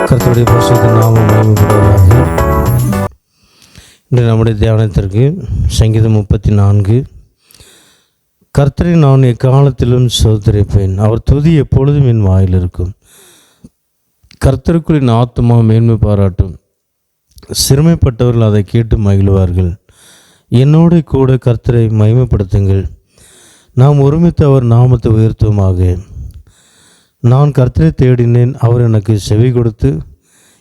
கர்த்தருடைய பரிசுத்த நாமம் மகிமைப்படுவதாக. இன்று நம்முடைய தியானத்திற்கு சங்கீதம் 34. கர்த்தரை நான் எக்காலத்திலும் ஸ்தோத்திரிப்பேன், அவர் துதி எப்பொழுதும் என் வாயில் இருக்கும். கர்த்தருக்குள் என் ஆத்துமா மேன்மை பாராட்டும், சிறுமைப்பட்டவர்கள் அதை கேட்டு மகிழ்வார்கள். என்னோடு கூட கர்த்தரை மகிமைப்படுத்துங்கள், நாம் ஒருமித்து அவர் நாமத்தை உயர்த்துவோமாக. நான் கர்த்தரை தேடினேன், அவர் எனக்கு செவி கொடுத்து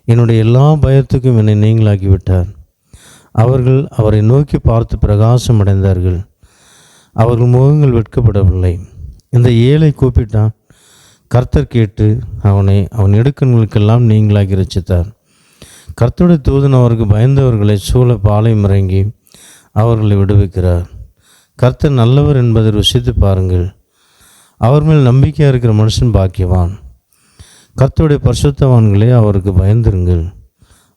என்னுடைய எல்லா பயத்துக்கும் என்னை நீங்களாக்கிவிட்டார். அவர்கள் அவரை நோக்கி பார்த்து பிரகாசம் அடைந்தார்கள், அவர்கள் முகங்கள் வெட்கப்படவில்லை. இந்த ஏழை கூப்பிட்டான், கர்த்தர் கேட்டு அவன் இடுக்கண்களுக்கெல்லாம் நீங்களாக்கி ரட்சித்தார். கர்த்தருடைய தூதன் அவருக்கு பயந்தவர்களை சூழ பாளையம் இறங்கி அவர்களை விடுவிக்கிறார். கர்த்தர் நல்லவர் என்பதை ருசித்து பாருங்கள், அவர் மேல் நம்பிக்கையாக இருக்கிற மனுஷன் பாக்கியவான். கர்த்தருடைய பரிசுத்தவான்களே, அவருக்கு பயந்திருங்கள்,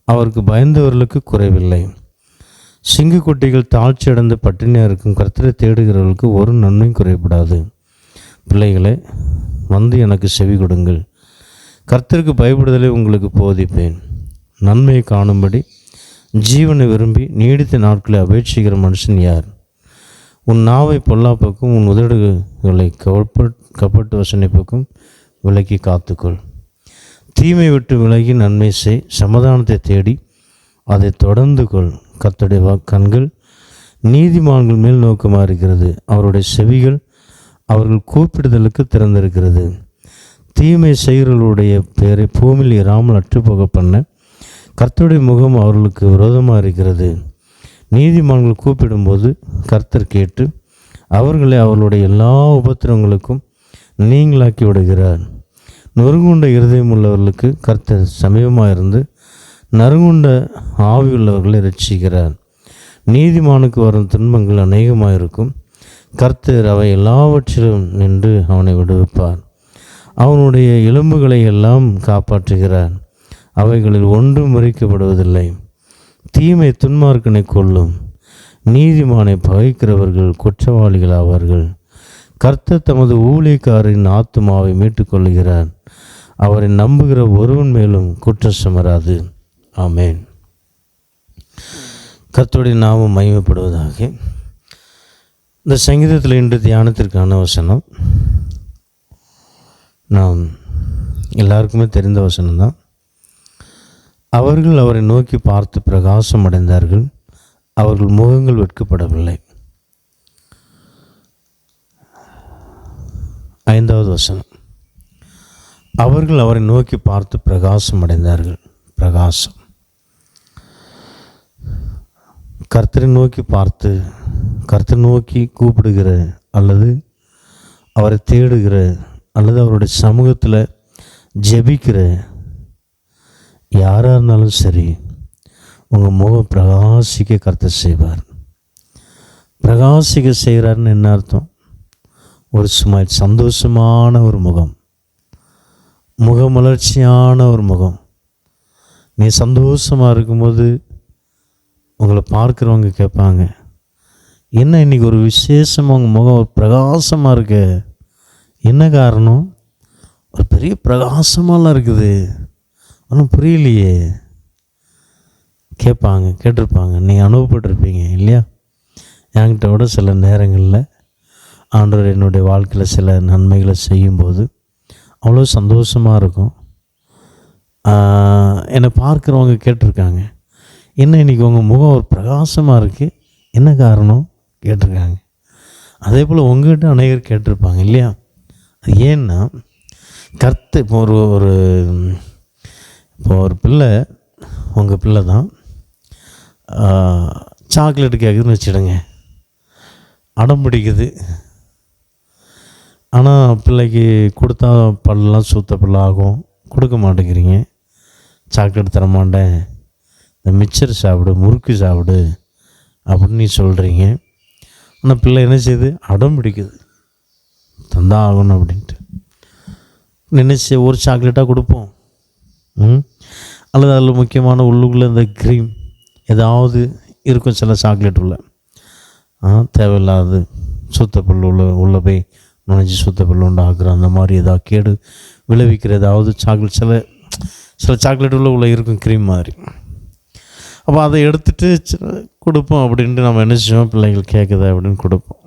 அவருக்கு பயந்தவர்களுக்கு குறைவில்லை. சிங்கு குட்டிகள் தாழ்ச்சி அடைந்து பட்டினியாக இருக்கும் கர்த்தரை தேடுகிறவர்களுக்கு ஒரு நன்மையும் குறைபடாது. பிள்ளைகளே, வந்து எனக்கு செவி கொடுங்கள், கர்த்தருக்கு பயப்படுதலை உங்களுக்கு போதிப்பேன். நன்மையை காணும்படி ஜீவனை விரும்பி நீடித்த நாட்களை அபேட்சிக்கிற மனுஷன் யார்? உன் நாவை பொல்லாப்புக்கும் உன் உதடுகளை கப்பட்டு வசனிப்புக்கும் விலக்கி காத்துக்கொள். தீமை விட்டு விலகி நன்மை செய், சமாதானத்தை தேடி அதை தொடர்ந்து கொள். கர்த்தருடைய கண்கள் நீதிமான்கள் மேல் நோக்கமாக இருக்கிறது, அவருடைய செவிகள் அவர்கள் கூப்பிடுதலுக்கு திறந்திருக்கிறது. தீமை செய்கிறவர்களுடைய பெயரை பூமியில் இராமல் அற்றுப்போக பண்ண கர்த்தருடைய முகம் அவர்களுக்கு விரோதமாக இருக்கிறது. நீதிமான்கள் கூப்பிடும்போது கர்த்தர் கேட்டு அவர்களை அவர்களுடைய எல்லா உபத்திரங்களுக்கும் நீங்களாக்கி விடுகிறார். நொறுங்குண்ட இருதயம் உள்ளவர்களுக்கு கர்த்தர் சமீபமாக இருந்து நறுங்குண்ட ஆவியுள்ளவர்களை ரட்சிக்கிறார். நீதிமானுக்கு வரும் துன்பங்கள் அநேகமாக இருக்கும், கர்த்தர் அவை எல்லாவற்றிலும் நின்று அவனை விடுவிப்பார். அவனுடைய எலும்புகளை எல்லாம் காப்பாற்றுகிறார், அவைகளில் ஒன்றும் முறிக்கப்படுவதில்லை. தீமை துன்மார்க்கனை கொல்லும், நீதிமானை பகைக்கிறவர்கள் குற்றவாளிகள் ஆவார்கள். கர்த்தர் தமது ஊழியக்காரின் ஆத்துமாவை மீட்டுக்கொள்கிறார், அவரை நம்புகிற ஒருவன் மேலும் குற்றம் சுமராது. ஆமேன். கர்த்தருடைய நாமம் மகிமைப்படுவதாக. இந்த சங்கீதத்தில் இன்று தியானத்திற்கான வசனம் நாம் எல்லாருக்குமே தெரிந்த வசனம்தான். அவர்கள் அவரை நோக்கி பார்த்து பிரகாசம் அடைந்தார்கள், அவர்கள் முகங்கள் வெட்கப்படவில்லை. 5வது வசனம், அவர்கள் அவரை நோக்கி பார்த்து பிரகாசம் அடைந்தார்கள். பிரகாசம், கர்த்தரை நோக்கி பார்த்து, கர்த்தரை நோக்கி கூப்பிடுகிற அல்லது அவரை தேடுகிற அல்லது அவருடைய சமூகத்தில் ஜெபிக்கிற யாராக இருந்தாலும் சரி, உங்கள் முகம் பிரகாசிக்க கர்த்தர் செய்வார். பிரகாசிக்க செய்கிறாருன்னு என்ன அர்த்தம்? ஒரு சந்தோஷமான ஒரு முகம், முகமலர்ச்சியான ஒரு முகம். நீ சந்தோஷமாக இருக்கும்போது உங்களை பார்க்குறவங்க கேட்பாங்க, என்ன இன்றைக்கி ஒரு விசேஷமாக உங்கள் முகம் ஒரு பிரகாசமாக இருக்கு, என்ன காரணம்? ஒரு பெரிய பிரகாசமாலாம் இருக்குது, ஒன்றும் புரியலையே கேட்பாங்க, கேட்டிருப்பாங்க. நீங்கள் அனுபவப்பட்டிருப்பீங்க இல்லையா? என்கிட்ட விட சில நேரங்களில் ஆண்டவர் என்னுடைய வாழ்க்கையில் சில நன்மைகளை செய்யும்போது அவ்வளோ சந்தோஷமாக இருக்கும். என்னை பார்க்குறவங்க கேட்டிருக்காங்க, என்ன இன்றைக்கி உங்கள் முகம் ஒரு பிரகாசமாக இருக்குது, என்ன காரணம் கேட்டிருக்காங்க. அதே போல் உங்கள்கிட்ட அநேகர் கேட்டிருப்பாங்க இல்லையா? அது ஏன்னா கர்த்தர் இப்போ ஒரு பிள்ளை, உங்கள் பிள்ளை தான் சாக்லேட்டு கேட்குதுன்னு வச்சுடுங்க, அடம் பிடிக்குது. ஆனால் பிள்ளைக்கு கொடுத்தா பல்லெலாம் சூத்த பல்லாகும், கொடுக்க மாட்டேங்கிறீங்க. சாக்லேட் தரமாட்டேன், இந்த மிக்சர் சாப்பிடு, முறுக்கு சாப்பிடு அப்படின்னு நீ சொல்கிறீங்க. ஆனால் பிள்ளை என்ன செய்யுது? அடம் பிடிக்குது, தந்தா ஆகணும் அப்படின்ட்டு. நினைச்சு ஒரு சாக்லேட்டாக கொடுப்போம், அல்லது அதில் முக்கியமான உள்ளுக்குள்ளே இந்த க்ரீம் ஏதாவது இருக்கும் சில சாக்லேட் உள்ள, தேவையில்லாது சுத்தப்பல் உள்ளே போய் நுழைஞ்சி சுத்தப்பல் உண்டாக்குற அந்த மாதிரி ஏதாவது கேடு விளைவிக்கிற ஏதாவது சாக்லேட் சில சில சாக்லேட் உள்ளே இருக்கும் க்ரீம் மாதிரி. அப்போ அதை எடுத்துகிட்டு கொடுப்போம் அப்படின்ட்டு நம்ம என்ன செய்வோம், பிள்ளைகள் கேட்குதா அப்படின்னு கொடுப்போம்.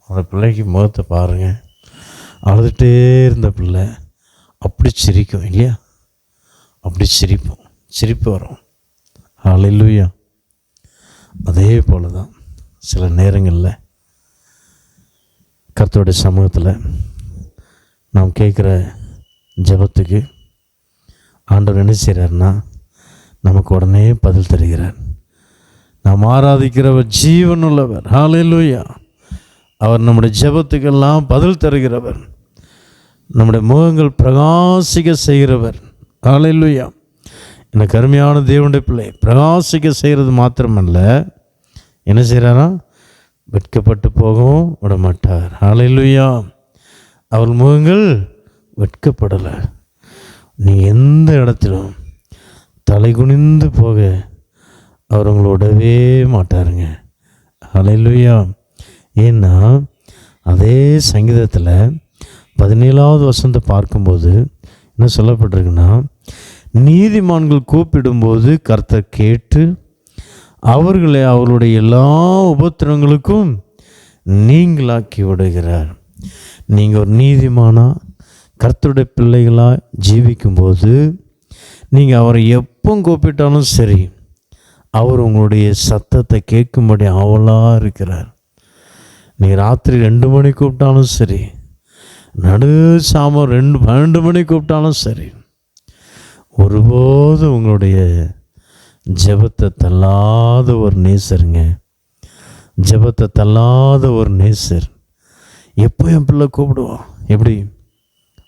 அந்த பிள்ளைக்கு முகத்தை பாருங்கள், அழுதுகிட்டே இருந்த பிள்ளை அப்படி சிரிக்கும் இல்லையா, அப்படி சிரிப்பு வரும். ஹல்லேலூயா. அதே போல் தான் சில நேரங்களில் கர்த்தருடைய சமூகத்தில் நாம் கேட்குற ஜெபத்துக்கு ஆண்டவர் என்ன செய்கிறார்னா நமக்கு உடனே பதில் தருகிறார். நாம் ஆராதிக்கிறவர் ஜீவனுள்ளவர். ஹல்லேலூயா. அவர் நம்முடைய ஜெபத்துக்கெல்லாம் பதில் தருகிறவர், நம்முடைய முகங்கள் பிரகாசிக்க செய்கிறவர். ஹல்லேலூயா. எனக்கு அருமையான தேவனுடைய பிள்ளை, பிரகாசிக்க செய்கிறது மாத்திரமல்ல, என்ன செய்கிறாரா, வெட்கப்பட்டு போகவும் விட மாட்டார். ஹல்லேலூயா. அவர் முகங்கள் வெட்கப்படலை. நீங்கள் எந்த இடத்திலும் தலை குனிந்து போக அவர் உங்களை விடவே மாட்டாருங்க. ஹல்லேலூயா. ஏன்னா அதே சங்கீதத்தில் 17வது வசனத்தை பார்க்கும்போது என்ன சொல்லப்பட்டிருக்குன்னா, நீதிமான்கள் கூப்பிடும்போது கர்த்தர் கேட்டு அவர்களை அவர்களுடைய எல்லா உபத்திரங்களுக்கும் நீங்களாக்கி விடுகிறார். நீங்கள் ஒரு நீதிமானா கர்த்தருடைய பிள்ளைகளாக ஜீவிக்கும்போது நீங்கள் அவரை எப்போ கூப்பிட்டாலும் சரி, அவர் உங்களுடைய சத்தத்தை கேட்கும்படி ஆவலாக இருக்கிறார். நீங்கள் ராத்திரி 2 மணி கூப்பிட்டாலும் சரி, நடு சாமம் 12 மணி கூப்பிட்டாலும் சரி, ஒருபோது உங்களுடைய ஜெபத்தை தள்ளாத ஒரு நேசருங்க. ஜெபத்தை தள்ளாத ஒரு நேசர். எப்போ என் பிள்ளை கூப்பிடுவான், எப்படி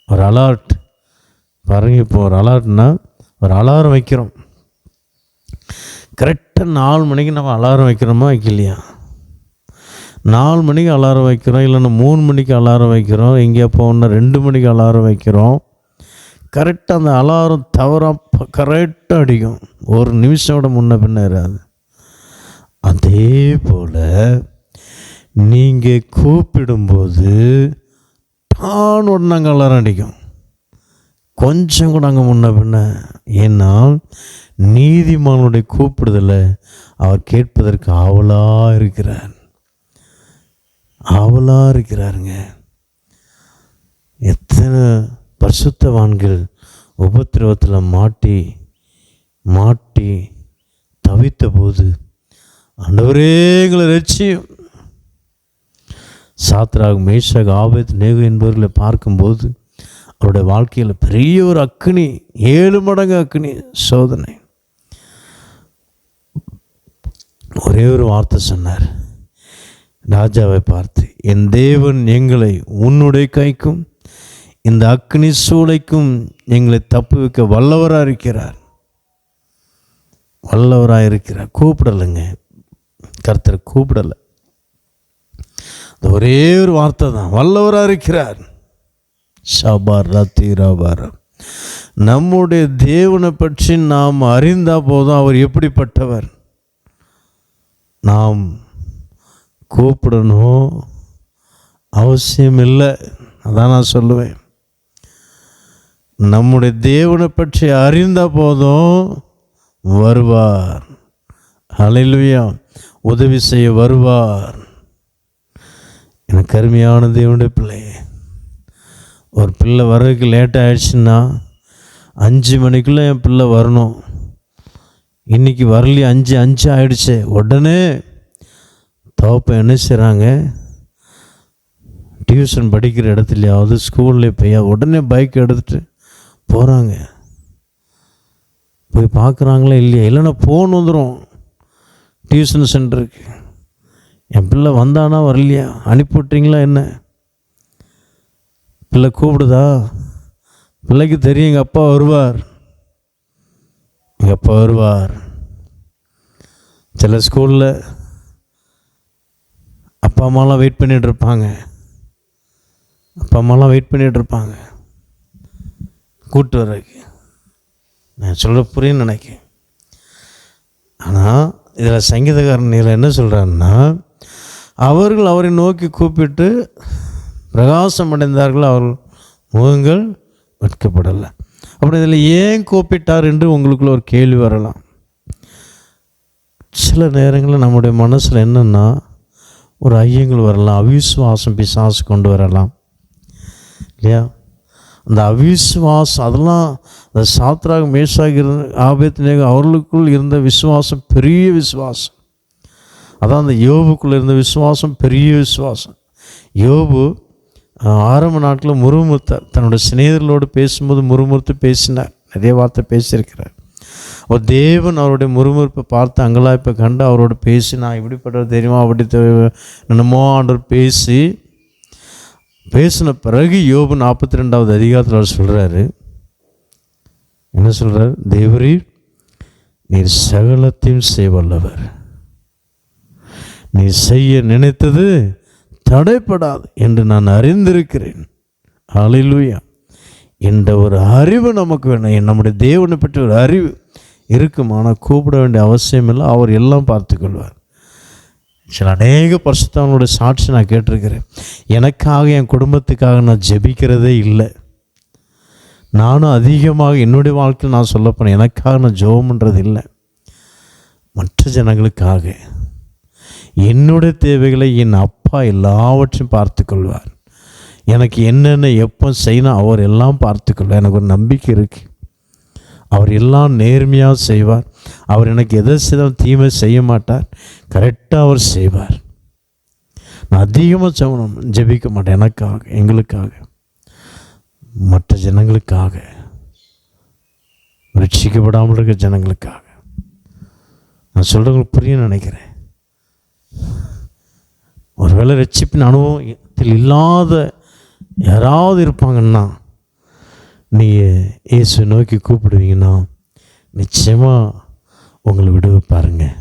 ஒரு அலார்ட் பாருங்க. இப்போ ஒரு அலார்ட்னா ஒரு அலாரம் வைக்கிறோம். கரெக்டாக 4 மணிக்கு நம்ம அலாரம் வைக்கிறோமா வைக்கலையா? 4 மணிக்கு அலாரம் வைக்கிறோம், இல்லைன்னா 3 மணிக்கு அலாரம் வைக்கிறோம், எங்கேயா போகணுன்னா 2 மணிக்கு அலாரம் வைக்கிறோம். கரெக்டாக அந்த அலாரம் தவறாக கரெக்டாக அடிக்கும், ஒரு நிமிஷம் விட முன்ன பின்ன இராது. அதே போல் நீங்கள் கூப்பிடும்போது டான் உடனே அங்கே அலாரம் அடிக்கும், கொஞ்சம் கூட அங்கே முன்ன பின்ன. ஏன்னா நீதிமானுடைய கூப்பிடுதலை அவர் கேட்பதற்கு ஆவலாக இருக்கிறாருங்க. எத்தனை பரிசுத்தவான்கள் உபத்திரவத்தில் மாட்டி தவித்த போது, ஆண்டவரே எங்களை ரட்சியும். சாத்ராக், மேஷாக், ஆபேத்நேகோ என்பவர்களை பார்க்கும்போது அவருடைய வாழ்க்கையில் பெரிய ஒரு அக்கினி, 7 மடங்கு அக்கினி சோதனை. ஒரே ஒரு வார்த்தை சொன்னார் ராஜாவை பார்த்து, என் தேவன் எங்களை உன்னுடைய கைக்கும் இந்த அக்னி சூளைக்கும் எங்களை தப்புவிக்க வல்லவராக இருக்கிறார். கூப்பிடலைங்க, கர்த்தர் கூப்பிடலை. ஒரே ஒரு வார்த்தை தான், வல்லவராக இருக்கிறார். ஷபார் ரத்திராபாரம். நம்முடைய தேவனை பற்றி நாம் அறிந்தால் போதும் அவர் எப்படிப்பட்டவர். நாம் கூப்பிடணும் அவசியம் இல்லை. அதான் நான் சொல்லுவேன், நம்முடைய தேவனை பற்றி அறிந்தால் போதும் வருவார். ஹல்லேலூயா. உதவி செய்ய வருவார். எனக்கு அருமையான தேவனுடைய பிள்ளை, ஒரு பிள்ளை வர்றதுக்கு லேட் ஆகிடுச்சுன்னா 5 மணிக்குள்ளே என் பிள்ளை வரணும். இன்றைக்கி வரலையே, 5 ஆகிடுச்சு. உடனே தகப்பன் என்ன செய்கிறாங்க, டியூஷன் படிக்கிற இடத்துலையாவது ஸ்கூல்லே போய் உடனே பைக் எடுத்துகிட்டு போகிறாங்க. போய் பார்க்குறாங்களா இல்லையா, இல்லைன்னா ஃபோன் வந்துடும் டியூஷன் சென்டருக்கு, என் பிள்ளை வந்தானா வரலையா, அனுப்பிவிட்டீங்களா என்ன. பிள்ளை கூப்பிடுதா, பிள்ளைக்கு தெரியும் எங்கள் அப்பா வருவார். சில ஸ்கூலில் அப்பா அம்மாலாம் வெயிட் பண்ணிகிட்ருப்பாங்க, கூப்பிட்டு வர்றதுக்கு. நான் சொல்ல புரியுன்னு நினைக்கிறேன். ஆனால் இதில் சங்கீதக்காரன் என்ன சொல்கிறாருன்னா, அவர்கள் அவரை நோக்கி கூப்பிட்டு பிரகாசம் அடைந்தார்கள், அவர்கள் முகங்கள் வெட்கப்படலை. அப்படி இதில் ஏன் கூப்பிட்டார் என்று உங்களுக்குள்ள ஒரு கேள்வி வரலாம். சில நேரங்களில் நம்முடைய மனசில் என்னென்னா ஒரு ஐயங்கள் வரலாம், அவிசுவாசம் பிசாசு கொண்டு வரலாம் இல்லையா? அந்த அவிசுவாசம் அதெல்லாம் அந்த சாத்ராக் மேஷாக் இருந்த ஆபேத்நேகோ அவர்களுக்குள் இருந்த விசுவாசம் பெரிய விசுவாசம். அதான் அந்த யோபுக்குள்ளே இருந்த விசுவாசம் பெரிய விசுவாசம். யோபு ஆரம்ப நாட்களில் முறுமுறுத்தார். தன்னுடைய சிநேகிதர்களோடு பேசும்போது முறுமுறுத்து பேசினார், நிறைய வார்த்தை பேசியிருக்கிறார். அவர் தேவன் அவருடைய முறுமுறுப்பை பார்த்து அங்கலாய்ப்பை கண்டு அவரோடு பேசி, நான் இப்படிப்பட்டவர் தெரியுமா அப்படி என்னமோ ஆண்டவர் பேசின பிறகு யோபு 42வது அதிகாரத்தில் அவர் சொல்கிறாரு, என்ன சொல்கிறார்? தேவரீர் நீர் சகலத்தையும் செய்வல்லவர், நீ செய்ய நினைத்தது தடைப்படாது என்று நான் அறிந்திருக்கிறேன். ஹல்லேலூயா. என்ற ஒரு அறிவு நமக்கு வேணும். நம்முடைய தேவனை பற்றி ஒரு அறிவு இருக்கும். ஆனால் கூப்பிட வேண்டிய அவசியம் இல்லை, அவர் எல்லாம் பார்த்துக்கொள்வார். சில அநேக பரிசுத்தவான்களுடைய சாட்சி நான் கேட்டிருக்கிறேன். எனக்காக என் குடும்பத்துக்காக நான் ஜெபிக்கிறதே இல்லை. நானும் அதிகமாக என்னுடைய வாழ்க்கையில் நான் சொல்லப்போனேன், எனக்காக நான் ஜெபம் பண்ணுறது இல்லை. மற்ற ஜனங்களுக்காக என்னுடைய தேவைகளை என் அப்பா எல்லாவற்றையும் பார்த்து கொள்வார். எனக்கு என்னென்ன எப்போ செய்யணும் அவர் எல்லாம் பார்த்துக்கொள்வார். எனக்கு ஒரு நம்பிக்கை இருக்குது. அவர் எல்லாம் நேர்மையாக செய்வார். அவர் எனக்கு எதை செய்தாலும் தீமை செய்ய மாட்டார், கரெக்டாக அவர் செய்வார். நான் அதிகமாக ஜெபிக்க மாட்டேன், எனக்காக, எங்களுக்காக, மற்ற ஜனங்களுக்காக, ரட்சிக்கப்படாமல் இருக்க ஜனங்களுக்காக. நான் சொல்கிறவங்களுக்கு புரிய நினைக்கிறேன். ஒருவேளை ரட்சிப்பின் அனுபவத்தில் இல்லாத யாராவது இருப்பாங்கன்னா, நீங்கள் இயேசு நோக்கி கூப்பிடுவீங்கன்னா நிச்சயமாக உங்களை விடுவை பாருங்கள்.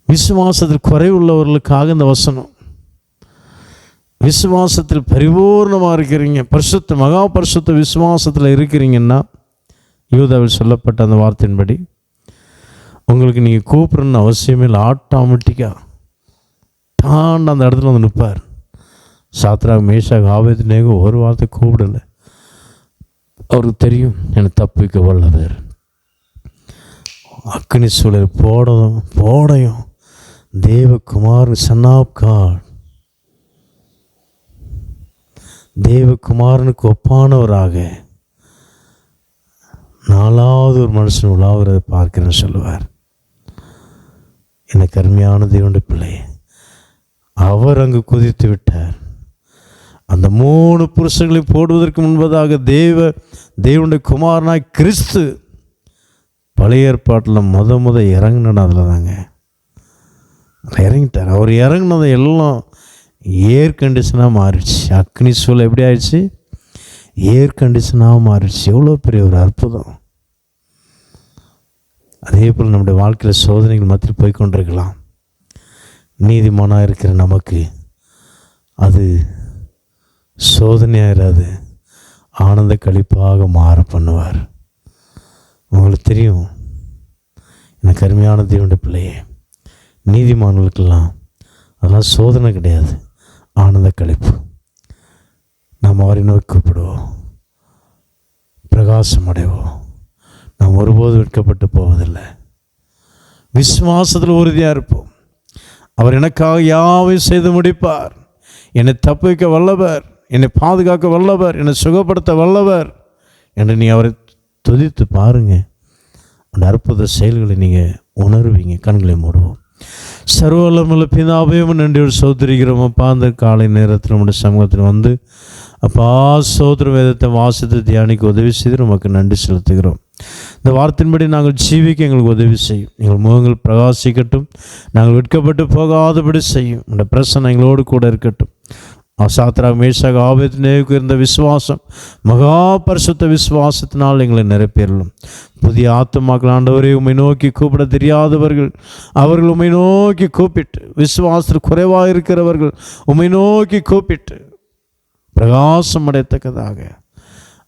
விசுவாசத்தில் குறைவுள்ளவர்களுக்காக இந்த வசனம். விசுவாசத்தில் பரிபூர்ணமாக இருக்கிறீங்க, பரிசுத்த மகா பரிசுத்த விசுவாசத்தில் இருக்கிறீங்கன்னா, யூதாவில் சொல்லப்பட்ட அந்த வார்த்தையின்படி உங்களுக்கு நீங்கள் கூப்பிடணுன்னு அவசியமே இல்லை. ஆட்டோமேட்டிக்காக தாண்ட அந்த இடத்துல வந்து நிற்பார். சாத்ராக் மேஷாக் ஆபேத்நேகோ ஒரு வார்த்தை கூப்பிடலை. அவருக்கு தெரியும் என்னை தப்பிக்க வல்லவர். அக்னி சூழல் போடையும் தேவகுமார் சன் ஆஃப் காட், தேவகுமாரனுக்கு ஒப்பானவராக 4வது ஒரு மனுஷன் உலாவுறதை பார்க்கிறேன்னு சொல்லுவார். எனக்கு அருமையான தேவனுடைய பிள்ளை, அவர் அங்கு குதித்து விட்டார். அந்த 3 புருஷங்களை போடுவதற்கு முன்பதாக தேவனுடைய குமாரனாய் கிறிஸ்து பழைய ஏற்பாட்டில் முத இறங்கினா அதில் தாங்க இறங்கிட்டார். அவர் இறங்கினதை எல்லாம் ஏர் கண்டிஷனாக மாறிடுச்சு. அக்னி சூழல் எப்படி ஆயிடுச்சு? ஏர் கண்டிஷனாக மாறிடுச்சு. எவ்வளோ பெரிய ஒரு அற்புதம். அதே போல் நம்முடைய வாழ்க்கையில் சோதனைகள் மத்தியில் போய்கொண்டிருக்கலாம். நீதிமானாக இருக்கிற நமக்கு அது சோதனையாயிராது, ஆனந்த கழிப்பாக மாற பண்ணுவார். உங்களுக்கு தெரியும், எனக்கு அருமையான தேவனுடைய பிள்ளையே, நீதிமான்களுக்கெல்லாம் அதெல்லாம் சோதனை கிடையாது, ஆனந்த கழிப்பு. நாம் அவரை நோக்கி கூப்பிடுவோம், பிரகாசம் அடைவோம். நாம் ஒருபோது வெட்கப்பட்டு போவதில்லை. விசுவாசத்தில் உறுதியாக இருப்போம். அவர் எனக்காக யாவையும் செய்து முடிப்பார். என்னை தப்பிக்க வல்லவர், என்னை பாதுகாக்க வல்லவர், என்னை சுகப்படுத்த வல்லவர் என்று நீ அவரை துதித்து பாருங்கள். அந்த அற்புத செயல்களை நீங்கள் உணர்வீங்க. கண்களை மூடுவோம். சர்வவல்லமையுள்ள பிதாவே நன்றியோடு சோதரிக்கிறோம். அப்பா, அந்த காலை நேரத்தில் நம்முடைய சமூகத்தில் வந்து அப்பா சோதர வேதத்தை வாசித்து தியானிக்க உதவி செய்து நமக்கு நன்றி செலுத்துகிறோம். இந்த வார்த்தையின்படி நாங்கள் ஜீவிக்க எங்களுக்கு உதவி செய்யும். எங்கள் முகங்கள் பிரகாசிக்கட்டும், நாங்கள் வெட்கப்பட்டு போகாதபடி செய்யும். இந்த பிரசன்னம் எங்களோடு கூட இருக்கட்டும். சாத்ராக் மேஷாக் ஆபேத்நேகோவுக்கு இருந்த விசுவாசம் மகா பரிசுத்த விசுவாசத்தினால் எங்களை நிரப்பிடலும். புதிய ஆத்துமாக்கள் ஆண்டவரை உம்மை நோக்கி கூப்பிட தெரியாதவர்கள், அவர்கள் உம்மை நோக்கி கூப்பிட்டு, விசுவாசத்தில் குறைவாக இருக்கிறவர்கள் உம்மை நோக்கி கூப்பிட்டு பிரகாசம் அடையத்தக்கதாக,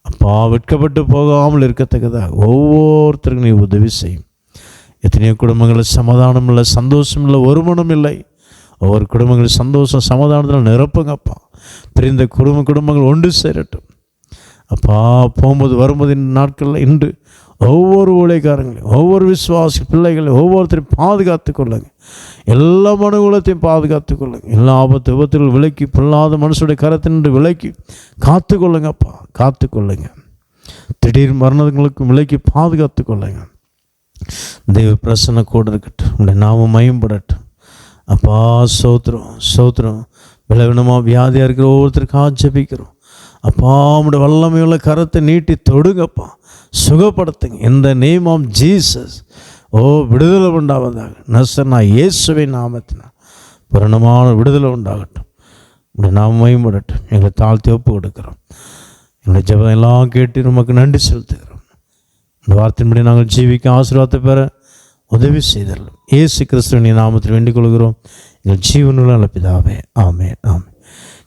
அப்பா வெட்கப்பட்டு போகாமல் இருக்கத்தக்கதாக ஒவ்வொருத்தருக்கும் நீ உதவி செய்யும். எத்தனையோ குடும்பங்களில் சமாதானம் இல்லை, சந்தோஷம் இல்லை, ஒருமனம் இல்லை. ஒவ்வொரு குடும்பங்களும் சந்தோஷம் சமாதானத்தில் நிரப்புங்கப்பா. பிரிந்த குடும்பங்கள் ஒன்று சேரட்டும். அப்பா போகும்போது வரும்போது இந்த நாட்களில் இன்று ஒவ்வொரு ஊழியக்காரங்களையும், ஒவ்வொரு விசுவாசி பிள்ளைகளையும் ஒவ்வொருத்தரையும் பாதுகாத்து கொள்ளுங்க. எல்லா மனுகுலத்தையும் பாதுகாத்து கொள்ளுங்க. எல்லா ஆபத்து விபத்தில் விலக்கி பொல்லாத மனுஷனுடைய கரத்தினின்று விலக்கி காத்து கொள்ளுங்கப்பா, காத்து கொள்ளுங்க. திடீர் மரணங்களுக்கு விலக்கி பாதுகாத்து கொள்ளுங்க. தெய்வ பிரசன்ன கூட இருக்கட்டும். உங்களுடைய நாமம் மயம்படட்டும். அப்பா சோத்திரம் சோத்திரம். விளவினமாக வியாதியாக இருக்கிற ஒவ்வொருத்தருக்காக ஜெபிக்கிறோம். அப்பா உங்களுடைய வல்லமையுள்ள கரத்தை நீட்டி தொடுங்கப்பா, சுகப்படுத்துங்க. இந்த நேம் ஆஃப் ஜீசஸ். ஓ விடுதலை உண்டாவதாக. நசனா இயேசுவை நாமத்தினால் பூரணமான விடுதலை உண்டாகட்டும். உங்களுடைய நாமம் மகிமைப்படட்டும். எங்களை தாழ்த்தி ஒப்பு கொடுக்குறோம். எங்களை ஜெபம் எல்லாம் கேட்டு நமக்கு நன்றி செலுத்துகிறோம். இந்த வார்த்தையின்படி நாங்கள் ஜீவிக்க ஆசீர்வாதத்தை பெற உதவி செய்தல் இயேசு கிறிஸ்துவின் நாமத்தில் வேண்டிக் கொள்கிறோம் எங்கள் ஜீவனுள்ள பிதாவே. ஆமென் ஆமென்.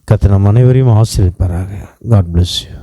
கர்த்தர் நம் அனைவரையும் ஆசீர்வதிப்பாராக. God bless you.